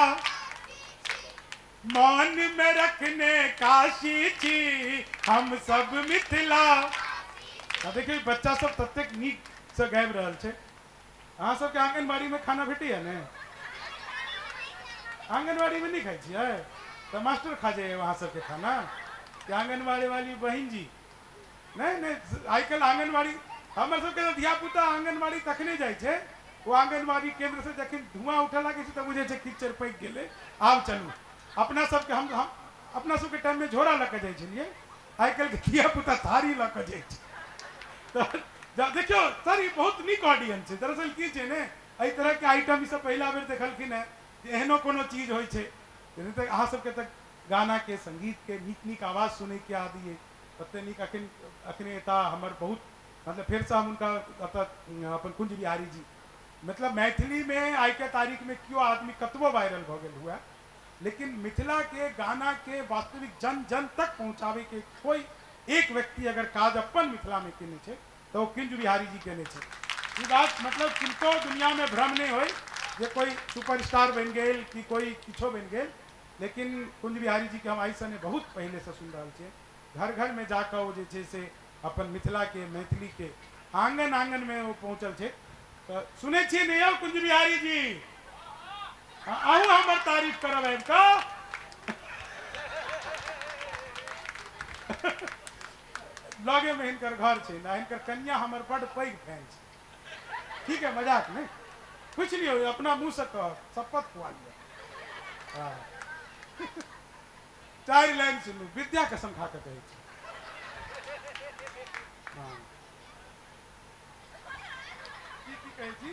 मन में रखने काशी छी हम सब मिथिला। देखिए बच्चा सब ततेक नीक से गाबि रहल छै। अहाँ सबके आंगनबाड़ी में खाना भेटैया ने? आंगनबाड़ी में नहीं खाई छियै तो मास्टर खा जाइए वहाँ सबके खाना, कि आंगनबाड़ी वाली बहन जी? नहीं नहीं आई कल आंगनबाड़ी हमर सबके धिया पुता आंगनबाड़ी तखने जाइ छै, वो आंगनबाड़ी केंद्र से जखन धुआं उठे लगे छै तऽ बुझे छै कीचड़ पैक गेलै, आब चलू। अपना सबके हम अपना सबके टाइम में झोरा लऽ के जाइ छलियै, आई कल के धिया पुता थारी लऽ के जाइ छै। तो देखियो सर ई बहुत नीक ऑडियंस है। दरअसल की छै ने, एहि तरह के आइटम सब पहला बेर देखलखिन है, एहनो कोनो चीज होइ छै। तो अहाँ सबके तक गाना के संगीत के नीक नीक आवाज सुने के आदि है, ओते नीक अखने एता हमर बहुत मतलब फिर से हम उनका अपन कुंज बिहारी जी, मतलब मैथिली में आई के तारीख में क्यों आदमी कतबो वायरल भ गेल हुआ, लेकिन मिथिला के गाना के वास्तविक जन जन तक पहुँचावे के कोई एक व्यक्ति अगर काज अपन मिथिला में केने छे तो कुंज बिहारी जी केने छे। ई बात मतलब किनको दुनिया में भ्रम नहीं हो जे कोई सुपरस्टार बन गए कि कोई किछो बन गए, लेकिन कुंज बिहारी जी के हम आई सने बहुत पहले से सुन रहा छे। घर घर में जाकर वो जे छे से अपन मिथिला के मैथिली के आंगन आंगन में वो पहुँचल छे। तो सुने छे नहीं हो कुंज बिहारी जी? आहू हमर तारीफ करब आबि का। लगे में हिनकर घर छे ना, हिनकर कन्या हमर बड़ पैघ फैन छे। ठीक है, मजाक नहीं, कुछ नहीं हो, अपना मुंह से कह, शपथ खुआ लिया। हाँ। 4 लाइन सुनू, विद्या कसम खा के कहे छी। हाँ, की कहे छी?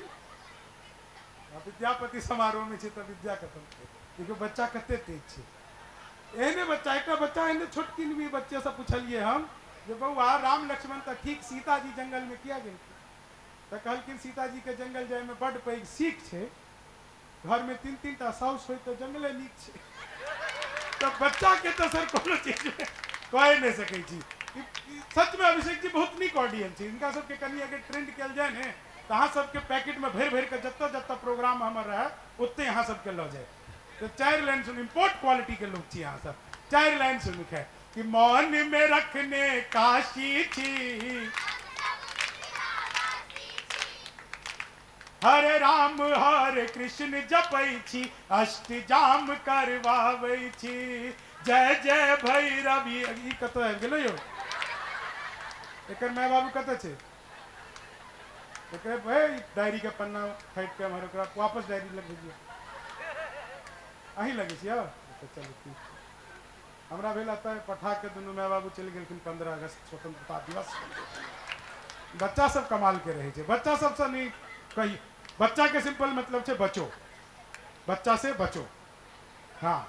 विद्यापति समारोह में छे तो विद्या कसम देखो बच्चा कते तेज छे। एहने बच्चा, एक बच्चा एहने छोटकिन भी बच्चे से पूछलिए हम जे बउआ राम लक्ष्मण तो ठीक, सीता जी जंगल में किया गए तो कहलकिन सीता जी के जंगल जाए में बड़ पैघ सीख छे, घर में 3-3 टा साउस हो तो जंगले नीक छे। तो बच्चा के तो सर कोनो चीज कह नहीं सके छी। सच में अभिषेक जी बहुत नीक ऑडियंस है, इनका सबके कनी अगर ट्रेंड किया जाए ने तो अहाँ सबके पैकेट में भर भर के जत्ता जत्ता प्रोग्राम हमार रहा उतने यहाँ सबके लो जाए। तो 4 लाइन सुन, इम्पोर्ट क्वालिटी के लोग छी यहाँ सब। 4 लाइन सुन है कि मौन में रखने काशी थी, हरे राम हरे कृष्ण जपै छी, अष्टजाम करवाबै छी, जय जय भैरवी। ई कत आबि गेलो यो? एकर माय बाबू कत छे? एकर भाई डायरी के पन्ना फाइट के हमारे ओकरा वापस डायरी लग भेजिए। अहीं लगे छियै? तो चलो ठीक। हमरा भेल आता है पठा के दुनू माय बाबू चल गेलखिन 15 अगस्त स्वतंत्रता दिवस। बच्चा सब कमाल के रहे छे, बच्चा सबसे नहीं कही, बच्चा के सिंपल मतलब छे बचो, बच्चा से बचो। हाँ,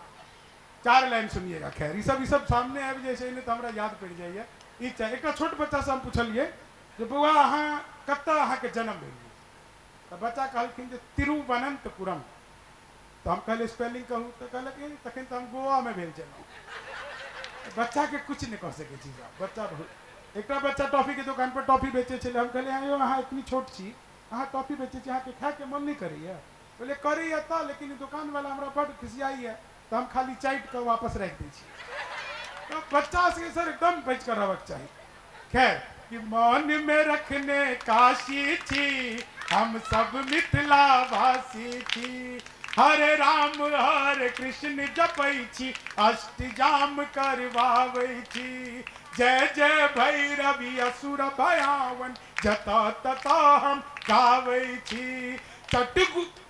4 लाइन सुनिएगा। खैर ये सब सामने आबि जाए छै ने तो हमरा याद पड़ जाइए। ई चाहे एक छोट बच्चा से हम पूछलिए जे बउआ अहाँ कत अहाँ के जन्म भेल? तो बच्चा कहलखिन जे तिरुवनंतपुरम। तो हम कहले स्पेलिंग कहूँ तो कहलक तखन तो हम गोवा में भेल छलहुँ। बच्चा के कुछ नहीं कह सके छी। बच्चा बहुत एक बच्चा टॉफी के दुकान पर टॉफी बेचे छे, हम कहले आयो अहाँ इतनी छोट छी, अहाँ टॉफी बेचे छी, अहाँ के खाए के मन नहीं करैया? बोले करैया तो, लेकिन दुकान वाला हमरा बड़ खिसियाई है तो हम खाली चाट के वापस रख दी छी। तो बच्चा से सर एकदम बच कर रहक चाहिए। खैर कि मन में रखने काशी थी, हम सब मिथिला वासी थी, हरे राम हरे कृष्ण जपै छी, अष्टजाम करवाबै छी, जय जय भैरवी असुर भयावन, जता तता हम गाबै छी।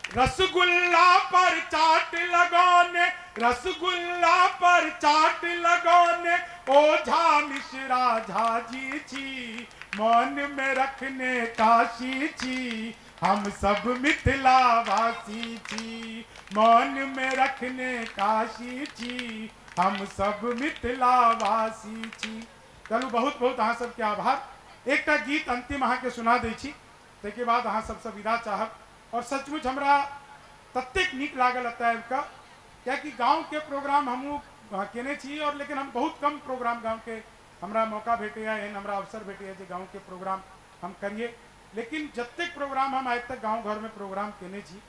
रसगुल्ला पर चाट लगाने, रसगुल्ला पर चाट लगाने, ओझा मिश्रा झाजी छी, मन में रखने काशी छी, हम सब मिथिला वासी छी, मन में रखने काशी छी, हम सब मिथिला वासी छी। चलू बहुत बहुत अहाँ सबके आभार। एक गीत अंतिम अहाँ के सुना दै छी, ताहिके बाद अहाँ सबसे विदा चाहब। और सचमुच हमरा ततेक नीक लागल एतय आबिकऽ, कियाकि गाँव के प्रोग्राम हमहूँ केने छी, और लेकिन हम बहुत कम प्रोग्राम गाँव के हमरा मौका भेटैया, एहन हमरा अवसर भेटैया जे गाँव के प्रोग्राम हम करिए। लेकिन जतेक प्रोग्राम हम आज तक गाँव घर में प्रोग्राम केने छी,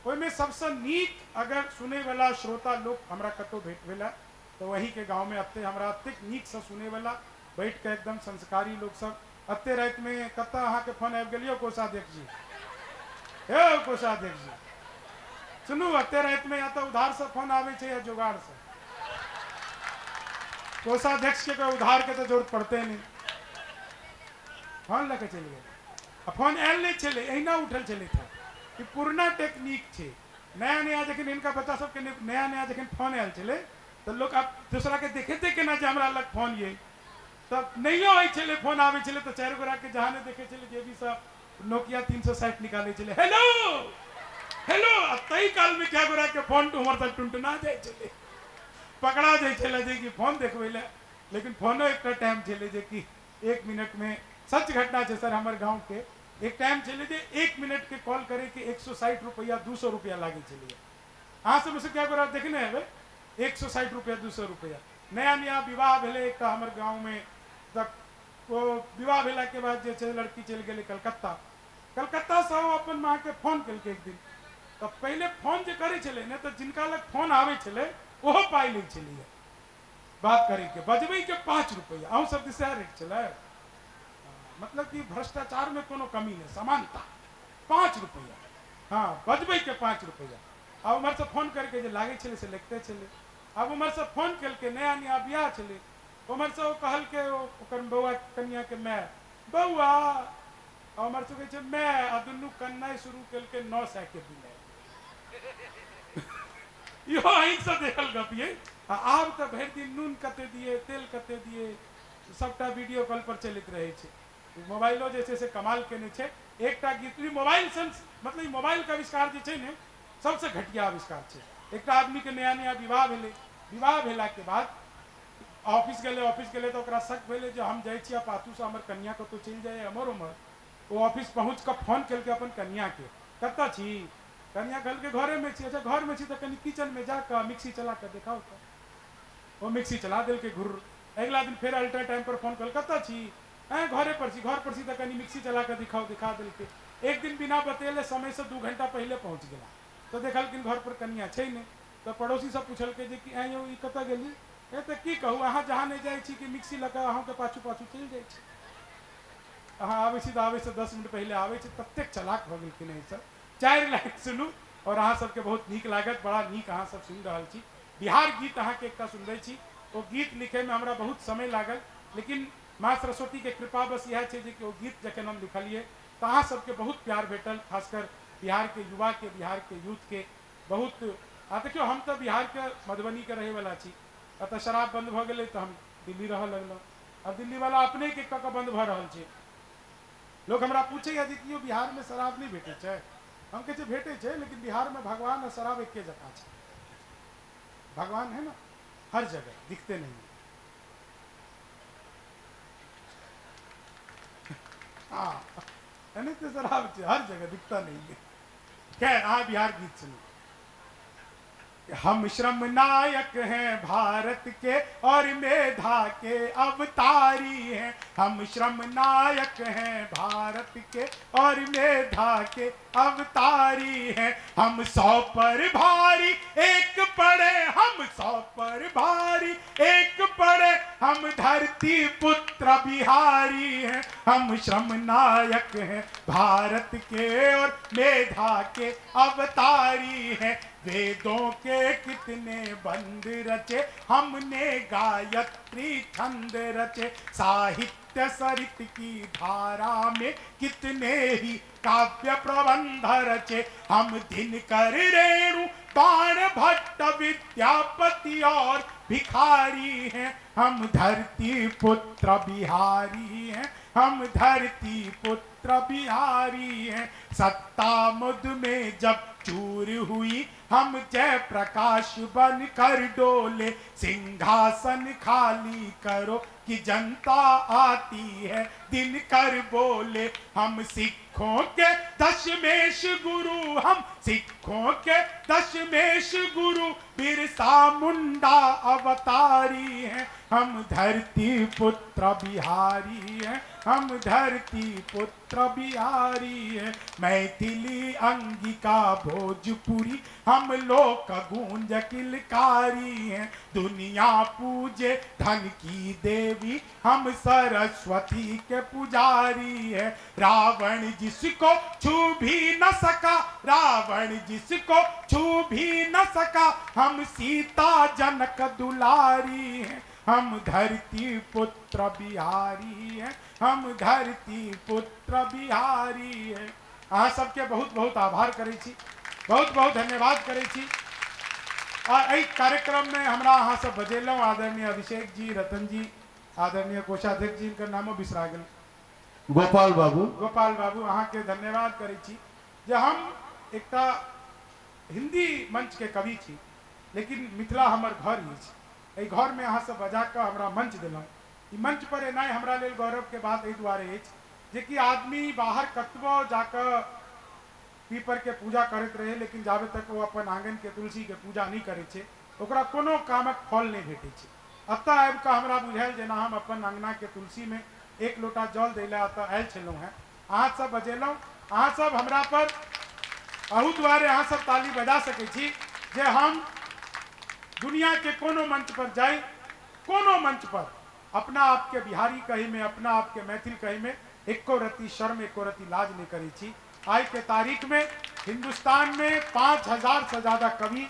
ओहिमे सबसे नीक अगर सुने वाला श्रोता लोग हमरा कतौ भेट भेला तो वही के गाँव में अत्ते हमरा अत्तेक नीक से सुने वाला बैठ के एकदम संस्कारी लोग सब। अत्ते रात में कत अहाँ के फोन आबि गेलियो कोषाध्यक्ष जी, हे कोषाध्यक्ष जी सुनू, अत्ते रात में या तो उधार से फोन आवे छे या जुगाड़ से। कोषाध्यक्ष के कोई उधार के तो जरूरत पड़ते नहीं, फोन लेके चल गए। फोन आयल नहीं चले, अहिना उठल चले था कि पुरना टेक्निक छे। नया नया जखन इनका बच्चा सबके नया नया जखन फोन आयल चले तो लोग आप दूसरा के देखे केना जे हमरा लग फोन ये, तब नहीं आई चले फोन आवे चले तो 4 गोरा के जहां ने देखे चले जे भी सब नोकिया 360 निकाले चले, हेलो हेलो। अब तई काल में क्या गोरा के फोन तो हमर तक टुनटुना जाए चले, पकड़ा जाए चले जे कि फोन देखबे ले। लेकिन फोनो एक टाइम चले जे कि 1 मिनट में, सच घटना है सर हमारे गांव के, एक टाइम चले जे 1 मिनट के कॉल करे के 160 रुपया 200 रुपया लागे चलिए। अहाँ सब से क्या गोरा देखने है 160 रुपया 200 रुपया। नया नया विवाह भेले एक हमारे गाँव में, तक वो विवाह भेला के बाद जे लड़की चल गए कलकत्ता, कलकत्ता से वो अपन माँ के फोन कल के एक दिन। तो पहले फोन जो करे चले ने तो जिनका लग फोन आवे चले वो पाई ले चलिए बात करे के, बजबे के 5 रुपया। अहूँ सब दिशा रेट चले, मतलब कि भ्रष्टाचार में कोनो कमी नहीं, समानता। 5 रुपया, हाँ बजबे के 5 रुपया। अब उमर से फोन करके जो लागे चले से लिखते चले। अब उमर से फोन कल के नया नया ब्याह चले उमर से वो कहल के ओकर बउआ कन्या के मैं बउआ उमर से कहे मैं आ दुनू कन्या शुरू कल के 9 सै के बिले यो अहीं से देखल गपिए आब तो भरि दिन नून कते दिए तेल कते दिए सबटा वीडियो कॉल पर चलित रहे छे मोबाइलो जे छे से कमाल केने छे एकटा गीत मोबाइल सेंस मतलब मोबाइल का आविष्कार जे छे ने सबसे घटिया आविष्कार छे एकटा आदमी के नया नया विवाह भेले विवाह भेला के बाद ऑफिस गेले तो ओकरा शक भेले जे हम जाय छी पाछू से हमर कन्या को तो चल जाए हमर उमर वो ऑफिस पहुँच कर फोन कल के अपन कन्या के कत छी कन्या कल के घरे में छी अच्छा घर में छी तो कनी किचन में जाकर मिक्सी चला कर दिखाओ तो वो मिक्सी चला दिल के घुर अगला दिन फिर अल्टर टाइम पर फोन कल कत छी घरे पर छी तो कनी मिक्सी चला कर दिखा दिल के एक दिन बिना बतेले समय से 2 घंटा पहले पहुँच गया तो देखल कि घर पर कन्या छे नहीं तो पड़ोसी सब पूछल के कि यौ ई कत गेली तो की कहूँ अहाँ जहाँ नहीं जाए छी कि मिक्सी लगा अहाँ के पाछू पाछू चल जाए छी अहाँ आवे छी तो आवे से 10 मिनट पहले आवे छी ततेक चलाक भ गेल कि नहीं सर 4 लाइन सुनू और अहाँ सबके बहुत नीक लागत बड़ा नीक अहाँ सब सुन रहा छी बिहार गीत अहाँ के एकटा सुनबे छी वो गीत लिखे में हमरा बहुत समय लागल लेकिन माँ सरस्वती के कृपा बस यह है कि वो गीत जखन हम लिखलिए तो अहाँ सबके बहुत प्यार भेटल खासकर बिहार के युवा के बिहार के यूथ के बहुत देखियो हम तो बिहार के मधुबनी के रहे वाला छी अतः शराब बंद भ गए तो हम दिल्ली रह लगल अब दिल्ली वाला अपने के कक बंद भ रहा है लोग हमरा पूछे जी कि बिहार में शराब नहीं भेटे छे हम कहे भेटे छे लेकिन बिहार में भगवान और शराब एक जगह छे भगवान है ना हर जगह दिखते नहीं हाँ नहीं तो शराब हर जगह दिखता नहीं है खैर हाँ बिहार गीत सुनो हम श्रम नायक हैं भारत के और मेधा के अवतारी हैं हम श्रम नायक हैं भारत के और मेधा के अवतारी हैं हम 100 पर भारी एक पड़े हम 100 पर भारी एक पड़े हम धरती पुत्र बिहारी हैं हम श्रम नायक हैं भारत के और मेधा के अवतारी हैं वेदों के कितने बंद रचे हमने गायत्री छंद रचे साहित्य सरित की धारा में कितने ही काव्य प्रबंध रचे हम दिनकर रेणु बाण भट्ट विद्यापति और भिखारी हैं हम धरती पुत्र बिहारी हैं हम धरती पुत्र बिहारी हैं सत्ता मुद में जब चूर हुई हम जय प्रकाश बन कर डोले सिंहासन खाली करो कि जनता आती है दिन कर बोले हम सिखों के दशमेश गुरु हम सिखों के दशमेश गुरु बिरसा मुंडा अवतारी हैं हम धरती पुत्र बिहारी हैं हम धरती पुत्र बिहारी हैं मैथिली अंगिका भोजपुरी हम लोक गूंज किलकारी हैं दुनिया पूजे धन की देवी हम सरस्वती के पुजारी हैं रावण जिसको छू भी न सका रावण जिसको छू भी न सका हम सीता जनक दुलारी हैं हम धरती पुत्र बिहारी हैं हम धरती पुत्र बिहारी हैं अहाँ सबके बहुत बहुत आभार करै छी बहुत बहुत धन्यवाद करै छी और एहि कार्यक्रम में हमरा अहाँ सब बजेलहुँ आदरणीय अभिषेक जी रतन जी आदरणीय कोषाध्यक्ष जी इनकर नामो बिसरा गेल गोपाल बाबू अहाँ के धन्यवाद करै छी जे हम एकटा हिंदी मंच के कवि छी लेकिन मिथिला हमर घर अछि एहि घर में अहाँ सब बजा के हमरा मंच दिलहुँ ई मंच पर एनाइ हमरा लेल गौरव के बात एहि दुआरे अछि जे कि आदमी बाहर कतबो जाकर पीपर के पूजा करैत रहे लेकिन जाबे तक वो अपन आंगन के तुलसी के पूजा नहीं करे छे ओकरा कोनो कामक फल नहीं भेटे छे अतः आबि कऽ हमरा बुझायल जेना हम अपन अंगना के तुलसी में 1 लोटा जल दै ला अतः आयल छलहुँ हैं अहाँ सब बजेलहुँ अहाँ सब हमरा पर अहू दुआरे अहाँ सब ताली बजा सकै छी जे हम दुनिया के कोनो मंच पर जाए कोनो मंच पर अपना आप के बिहारी कही में अपना आप के मैथिल कही में एको रत्ती शर्म एको रत्ती लाज नहीं करी छी आज के तारीख में हिंदुस्तान में 5000 से ज़्यादा कवि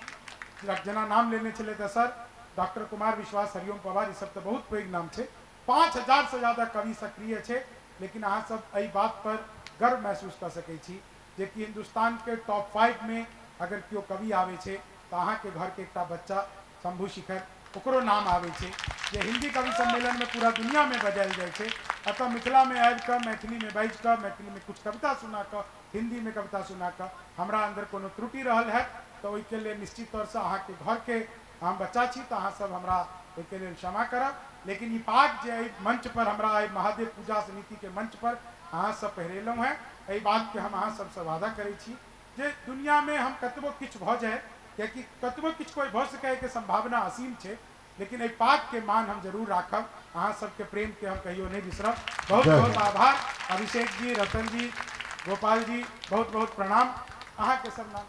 जना नाम लेने चले थे सर डॉक्टर कुमार विश्वास, हरिओम पवार, ये सब तो बहुत पैघ नाम है। 5000 से ज्यादा कवि सक्रिय है। लेकिन अहाँ सब एहि बात पर गर्व महसूस कर सकै छी जे कि हिंदुस्तान के टॉप 5 में अगर केओ कवि आवे छे तो अहाँ के घर के एक बच्चा शंभू शिखर ओकरो नाम आवे छे, जे हिंदी कवि सम्मेलन में पूरा दुनिया में बजायल जाए छे। अतः मिथिला में आबि कऽ मैथिली में बाजि कऽ मैथिली में कुछ कविता सुना कऽ हिंदी में कविता सुना कऽ हमरा अंदर कोनो त्रुटि रहल है तो ओहिके लेल निश्चित तौर से अहाँ के घर के हम बच्चा छी तो अहाँ सब हमरा ओहिके लेल क्षमा करब। लेकिन ई पाग जे मंच पर हमरा महादेव पूजा समिति के मंच पर अहाँ सब पहिरेलहुँ हैं, एहि बात के हम अहाँ सबसे वादा करै छी जे दुनिया में हम कतबो किछु भऽ जाए, कियाकि कतबो किछु कोई भऽ सकै के संभावना असीम है, लेकिन एहि पाग के मान हम जरूर राखब। अहाँ सबके प्रेम के हम कहियो नहीं बिसरब। बहुत बहुत आभार। अभिषेक जी, रतन जी, गोपाल जी, बहुत बहुत प्रणाम। अहाँ के सब नाम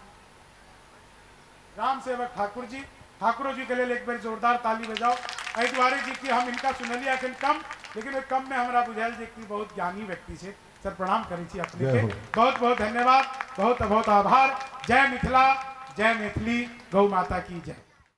राम सेवक ठाकुर जी, ठाकुर जी के लिए एक बार जोरदार ताली बजाओ। एहि दुआरे जी कि हम इनका सुनलिए अखन कम, लेकिन कम में हमरा बुझायल जे कि बहुत ज्ञानी व्यक्ति है। सर प्रणाम करै छी अपने के। बहुत बहुत धन्यवाद, बहुत बहुत आभार। जय मिथिला, जय मैथिली, गौ माता की जय।